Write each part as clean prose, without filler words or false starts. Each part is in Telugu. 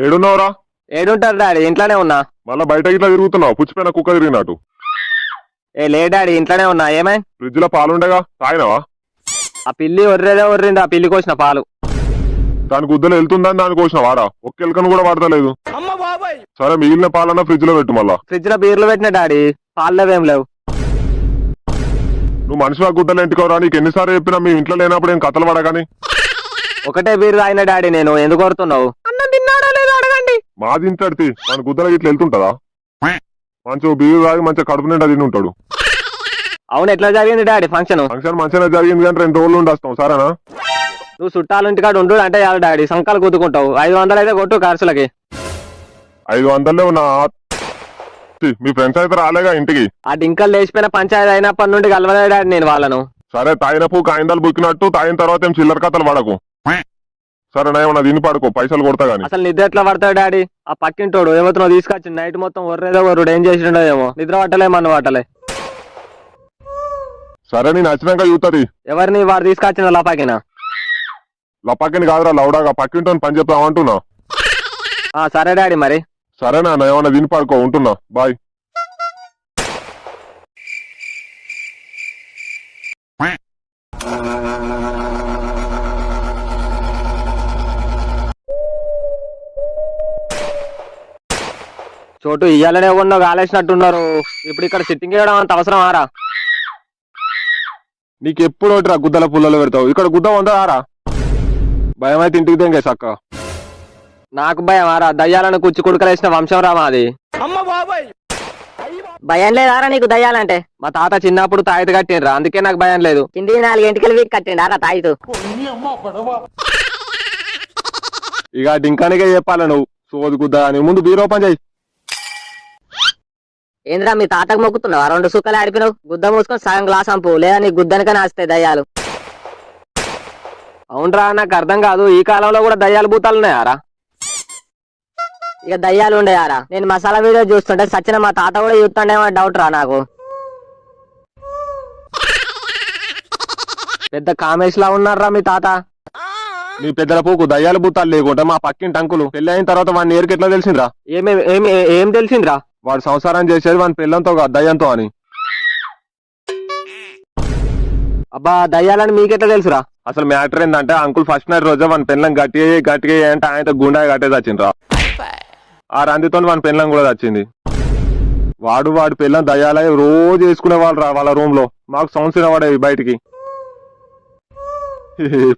ఏడున్నావురా? ఏడుంటారు డాడీ, ఇంట్లోనే ఉన్నా. మళ్ళా బయట ఇట్లా తిరుగుతున్నావు, పుచ్చిపోయిన కుక్క తిరిగినట్టు. లే డాడీ, ఇంట్లోనే ఉన్నా. ఏమై ఫ్రిడ్జ్ లో పాలుండగా తాగినవా? ఆ పిల్లి ఒర్రేదే ఒర్రింది, ఆ పిల్లి కోసిన పాలు. దాని గుద్దలు వెళ్తుందని దాని కోసిన వాడా? ఒక్క ఎలుకను కూడా పడతలేదు. సరే మిగిలిన పాలన్నా ఫ్రిడ్జ్ లో పెట్టు. మళ్ళా ఫ్రిడ్జ్ లో బీర్లు పెట్టిన డాడీ, పాలు లేవేం లేవు. నువ్వు మనిషిగా గుద్దలు ఎంటుకోరా? నీకు ఎన్నిసార్లు చెప్పినా మీ ఇంట్లో లేనప్పుడు ఏం కథలు పడగాని. ఒకటే బీర్ తాగిన డాడీ, నేను ఎందుకు కొడుతున్నావు? అన్నం తిన్నాడో లేదో అడగండి. మాది ఇంతడితే మన గుద్దలకి ఇట్లా వెళ్తుంటదా? మంచిగా బీరు తాగి మంచిగా కడుపు నిండా తిని ఉంటాడు. అవును, ఎట్లా జరిగింది డాడీ ఫంక్షన్? ఫంక్షన్ మంచిగా జరిగింది కానీ 2 రోజులు ఉండి వస్తాం, సరేనా? నువ్వు చుట్టాలు ఇంటికాడ ఉండు అంటే చాలు డాడీ, సంకాలు గుద్దుకుంటావు. 500 అయితే కొట్టు ఖర్చులకి. 500 నా మీ ఫ్రెండ్స్ అయితే రాలేగా ఇంటికి? ఆ డింకల్ లేచిపోయిన పంచాయతీ అయినప్పటి నుండి కలవలే డాడీ నేను వాళ్ళను. సరే తాగినప్పుడు కాయిందాలు బుక్కినట్టు తాగిన తర్వాత ఏం చిల్లర కథలు పడకు, సరేనా? ఏమన్నా దీన్ని పడుకో, పైసలు కొడతా గానీ. అసలు నిద్ర ఎట్లా పడతాడు డాడీ? ఆ పక్కింటోడు ఏమవుతున్నావు తీసుకొచ్చి నైట్ మొత్తం ఒర్రేదో ఒర్రుడు, ఏం చేసిండో ఏమో, నిద్ర పట్టలే మన పట్టలే. సరే నేను వచ్చినాక చూస్తుంది. ఎవరిని? వాడు తీసుకొచ్చిన లపాకిన? లపాకిని కాదురా, లౌడాగా పక్కింటో పని చెప్తామంటున్నా. సరే డాడీ మరి. సరేనా? ఏమన్నా దీన్ని పడుకో, ఉంటున్నా, బాయ్. చోటు ఇయ్యాలనే ఉన్నో కాలేసినట్టున్నారు. ఇప్పుడు ఇక్కడ సిట్టింగ్ చేయడం అంత అవసరం ఆరా? నీకు ఎప్పుడు ఒకటిరా గుద్దల పుల్లలు పెడతావు, ఇక్కడ గుద్ద ఉందా ఆరా? భయం అయితే ఇంటికి తెంగే సక్క. నాకు భయం ఆరా? దయ్యాలను కుచ్చి కుడుకలేసిన వంశం రా మాది. భయం లేదారా నీకు దయ్యాలంటే? మా తాత చిన్నప్పుడు తాయితు కట్టిండ్రా, అందుకే నాకు భయం లేదు. కింది 4 గంటలు వీక్ కట్టిండారా తాయితు? ఇక డింకానికే చెప్పాల నువ్వు సోది గుద్ద అని. ముందు బీరోపం చేయి. ఏంద్రా మీ తాతకు మొక్కుతున్నావా? 2 సుక్కలు ఆడిపినావు. గుద్ద మూసుకొని సగం గ్లాస్ అంపు, లేదా నీ గుద్దనికనే వస్తాయి దయ్యాలు. అవునరా, నాకు అర్థం కాదు, ఈ కాలంలో కూడా దయ్యాలు భూతాలు ఉన్నాయారా? ఇక దయ్యాలు ఉండేయారా? నేను మసాలా వీడియో చూస్తుంటే సచిన మా తాత కూడా చూస్తుండేమో డౌట్ రా నాకు. పెద్ద కామేష్ లా ఉన్నారా మీ తాత? నీ పెద్దల పోకు, దయ్యాల భూతాలు లేకుంటే మా పక్కింటి అంకులు పెళ్లి అయిన తర్వాత వాడిని ఏరికి ఎట్లా తెలిసిందిరా? ఏం తెలిసిందిరా? వాడు సంసారం చేసేది వాని పిల్లంతో కాదు, దయ్యంతో అని. అబ్బా, దయ్యాలని మీకెట్లా తెలుసురా? అసలు మ్యాటర్ ఏంటంటే అంకుల్ ఫస్ట్ నైట్ రోజే వాని పిల్లం గట్టిగా అంటే ఆయన గుండా కట్టేది వచ్చిండ్రా. ఆ రందితో వాని పిల్లం కూడా వచ్చింది. వాడి పిల్లం దయ్యాలై రోజు వేసుకునే వాళ్ళు రా వాళ్ళ రూమ్ లో. మాకు సౌండ్స్ వినవాడేవి బయటికి.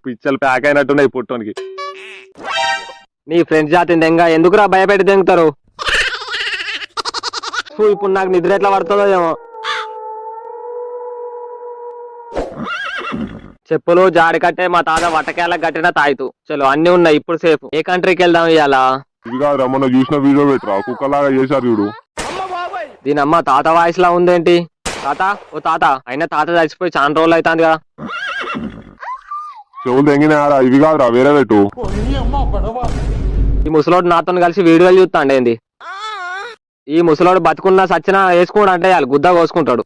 పిచ్చలు ప్యాక్ అయినట్టున్నాయి పుట్టోనికి. నీ ఫ్రెండ్స్ జాతి దెంగ ఎందుకురా భయపెట్టి దెంగుతారు? ఇప్పుడు నాకు నిద్ర ఎట్లా పడుతుందో ఏమో. చెప్పులు జాడి కట్టే మా తాత వటకేళ్ళ కట్టిన తాయితు. చలో అన్ని ఉన్నాయి, ఇప్పుడు సేఫ్. ఏ కంట్రీకి వెళ్దాం ఇవాళ? ఇది కాదురా, మొన్న చూసిన వీడియో పెట్టరా, కుక్కలాగా చేశారు చూడు. దీని అమ్మ తాత వాయిస్ లా ఉందేంటి? తాత, ఓ తాత. అయినా తాత చచ్చిపోయి చాలా రోజులు అవుతుంది కదా. చెవులు తెంగినారా? ఇవి కాదురా, వేరే పెట్టు. ఈ ముసలోడు నాతో కలిసి వీడియోలు చూస్తాండి ఏంది? ఈ ముసలోడు బతుకున్నా సచ్చినా వేసుకున్నాడు అంటే వాళ్ళు గుద్ద కోసుకుంటాడు.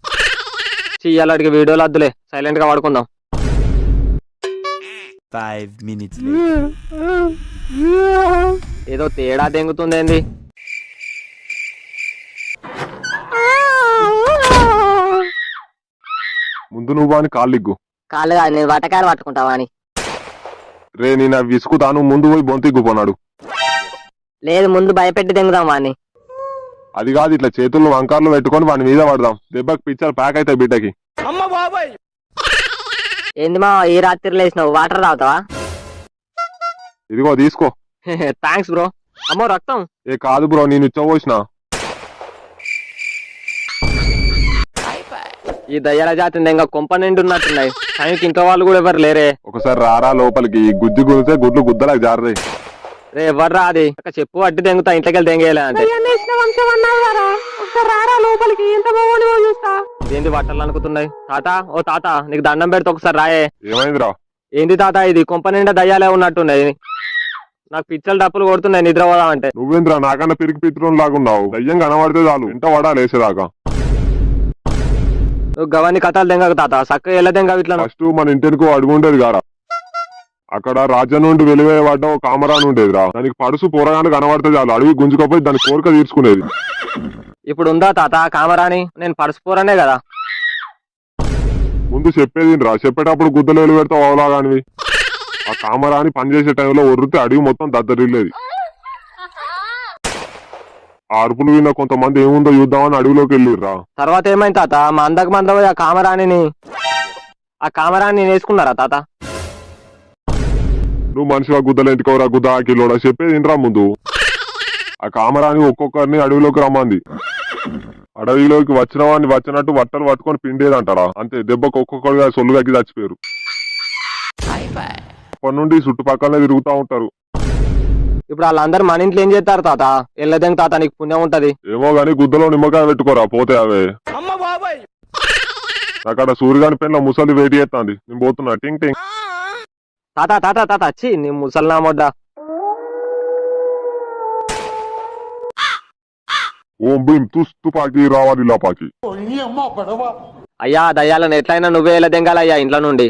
చెయ్యాలడికి వీడియోలు వద్దులే, సైలెంట్ గా పడుకుందాం. 5 minutes later. ఏదో తేడా తెంగుతుంది ఏంది? ముందు నువ్వు అని కాళ్ళిగ్గు. కాళ్ళు కాదు, నేను వటకాయలు పట్టుకుంటావా అని. రే నేను విసుకుతాను, ముందు పోయి బొంతిగ్గుపోన్నాడు. లేదు, ముందు భయపెట్టి దెంగుదాం వాడిని. అది కాదు, ఇట్లా చేతుల్లో వంకార్లు పెట్టుకొని వాడి మీద పడదాం. దెబ్బకి పిచ్చర్ ప్యాక్ అవుతాయి బిడ్డకి. ఏంది మా ఈ రాత్రి లేచినావు? వాటర్ తాగుతావా? ఇదిగో తీసుకో. Thanks bro. అమ్మో రక్తం. ఏ కాదు బ్రో, నేను ఇచ్చబోసిన. ఈ దయ్యాల జాతి ఇంకా కొంప నిండి ఉన్నట్టున్నాయి. టైంకి ఇంట్లో వాళ్ళు కూడా ఎవరు లేరే. ఒకసారి రారా లోపలికి, గుజ్జు గురితే గుడ్లు గుద్దలకు జారదే. రే ఎవర్రా అది? చెప్పు అడ్డు తెంగుతా, ఇంట్లోకి వెళ్ళి తెంగేయాలి అంటే. ఏంది బట్టలు అనుకుతున్నాయి? తాత, ఓ తాత, నీకు దండం పెడితే ఒకసారి రాయే. ఏమైందిరా? ఏంది తాత ఇది? కొంప నిండా దయ్యాలే ఉన్నట్టున్నాయి. నాకు పిచ్చలు డప్పులు కొడుతున్నాయి నిద్ర పోదామంటే. నువ్వేంద్రా నాకన్నా పిరికి పిత్రం లాగున్నావు? దయ్యం కనబడితే చాలు ఇంట పడాలి వేసేదాకా. నువ్వు గవాన్ని కథలు తెంగకు తాత, చక్కగా ఎలా తెంగ ఇట్లా. ఫస్ట్ మన ఇంటికి అడుగుండేది కారా, అక్కడ రాజ్యం నుండి వెలివేయబడ్డ ఒక కామరాన్ ఉండేదిరా. దానికి పడుసు పోరగానే కనబడితే చాలు అడవి గుంజుకపోయి దాని కోరిక తీర్చుకునేది. ఇప్పుడు ఉందా తాత కామరాని? నేను పడుచుకోరనే కదా. ముందు చెప్పేది రా, చెప్పేటప్పుడు గుద్దలు వెలు పెడతావు అవలాగానివి. ఆ కామరాని పనిచేసే టైంలో ఒర్రితే అడవి మొత్తం దద్దరిల్లేది. ఆ అరుపులు విన్న కొంతమంది ఏముందో చూద్దామని అడవిలోకి వెళ్ళిర్రా. తర్వాత ఏమైంది తాత? మా అందకు మంద పోయి ఆ కామరాన్ని వేసుకున్నారా తాత? నువ్వు మనిషిగా గుద్దలు ఎంటుకోరా గుద్ద కిలోడా చెప్పేది ఇంట్రా ముందు. ఆ కామరాని ఒక్కొక్కరిని అడవిలోకి రమ్మంది. అడవిలోకి వచ్చిన వాడిని వచ్చినట్టు వట్టలు పట్టుకొని పిండేదంటారా. అంతే, దెబ్బకు ఒక్కొక్కరుగా సొల్లుగక్కి చచ్చిపోయారు. అప్పటి నుండి చుట్టుపక్కలనే తిరుగుతూ ఉంటారు. ఇప్పుడు వాళ్ళందరూ మన ఇంట్లో ఏం చేస్తారు తాత? వెళ్ళదేం తాత, నీకు పుణ్యం ఉంటది. ఏమో గాని గుద్దలో నిమ్మకాయ పెట్టుకోరా పోతే అవే. అక్కడ సూర్యగాని పెన్ల ముసలి వేటి చేస్తాంది. నేను పోతున్నా. టింగ్ టింగ్. తాత తాత తాత వచ్చి నీ ముసల్నా మొడ్డ. ఓం భీం తుపాకి రావాలి లాపాకి. అయ్యా దయ్యాలను ఎట్లయినా నువ్వే వెళ్ళదెంగాలయ్యా ఇంట్లో నుండి.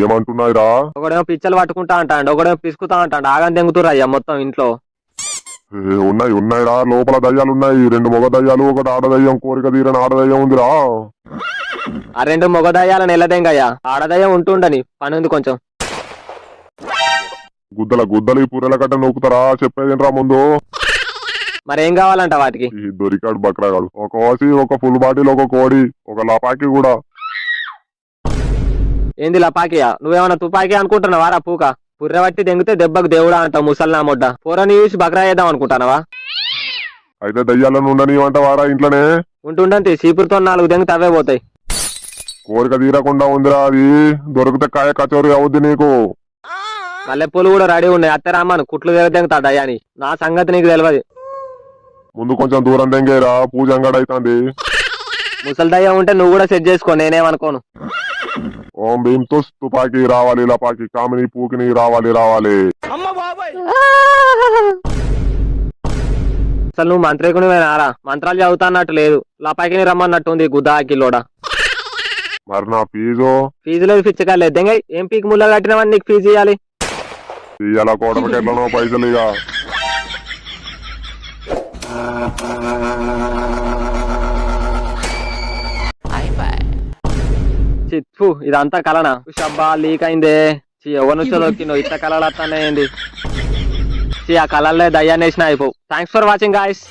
ఏమంటున్నాయిరా? ఒకడేమో పిచ్చలు పట్టుకుంటా అంటాడు, ఒకడేమో పిసుకుతా అంటాడు. ఆగని తెంగుతురు అయ్యా మొత్తం ఇంట్లో. ఉన్నాయిరా, లోపల దయ్యాలు ఉన్నాయి. 2 మగ దయ్యాలు, ఒకటి ఆడదయ్యం. కోరిక తీరని ఆడదయ్యం ఉందిరా. ఆ 2 మగ దయ్యాలను వెళ్ళదెంగయ్యా. ఆడదయ్యం ఉంటుండని పని ఉంది కొంచెం. గుద్దలు ఈ పూరెల కట్ట నొక్కుతారా? చెప్పేదేంట్రా ముందు. మరేం కావాలంట వాటికి? దొరికాడు బక్రాగాడు. ఒక ఓసి, ఒక ఫుల్ బాటిల్, ఒక కోడి, ఒక లపాకి కూడా. ఏంది లపాకియా? నువ్వేమన్నా తుపాకి అనుకుంటున్నావా రా పూక? పుర్రెబట్టి దెంగితే దెబ్బకు దేవుడా అంటావు ముసల్నా మొడ్డ. పూరని చూసి బక్రా చేద్దాం అనుకుంటానవా? అయితే దయ్యాలను ఉండనివంటవారా ఇంట్లోనే? ఉంటుండంతి సీపురుతో 4 దెంగితే అవే పోతాయి. కోరిక తీరకుండా ఉందిరా అది. దొరికితే కాయ కచోరీ అవుద్ది నీకు. మల్లెపూలు కూడా రెడీ ఉన్నాయి. అత్తరామ్మను కుట్లు దెంగుతా దయ్యాని. నా సంగతి నీకు తెలియదు. ముందు కొంచెం దూరం దెంగేరా, పూజ అంగడైతాంది. ముసలి దయ్యం ఉంటే నువ్వు కూడా సెట్ చేసుకో, నేనేమనుకోను. ఓం భీం తుపాకి రావాలి లపాకి. కామిని పూకిని రావాలి. అసలు నువ్వు మంత్రికునివేనారా? మంత్రాలు చదువుతా అన్నట్టు లేదు. లపాకిని రమ్మన్నట్టు ఉంది గుద్దా కిలోడా. మరి నా ఫీజు లేదు పిచ్చకాలేదు దెంగ. ఏం పీకి ముళ్ళ కట్టినవని నీకు ఫీజు ఇవ్వాలి? ఇయ్యాల కోటలకి ఎట్లనో పైసలు ఇక. చిత్తు ఇదంతా కలనా? షబ్బా లీక్ అయిందే. ఎవరి నుంచో దొక్కినో ఇంత కలలు వస్తానే ఏంది? ఆ కలర్లే దయ్యాన్ని వేసిన అయిపో. Thanks for watching guys.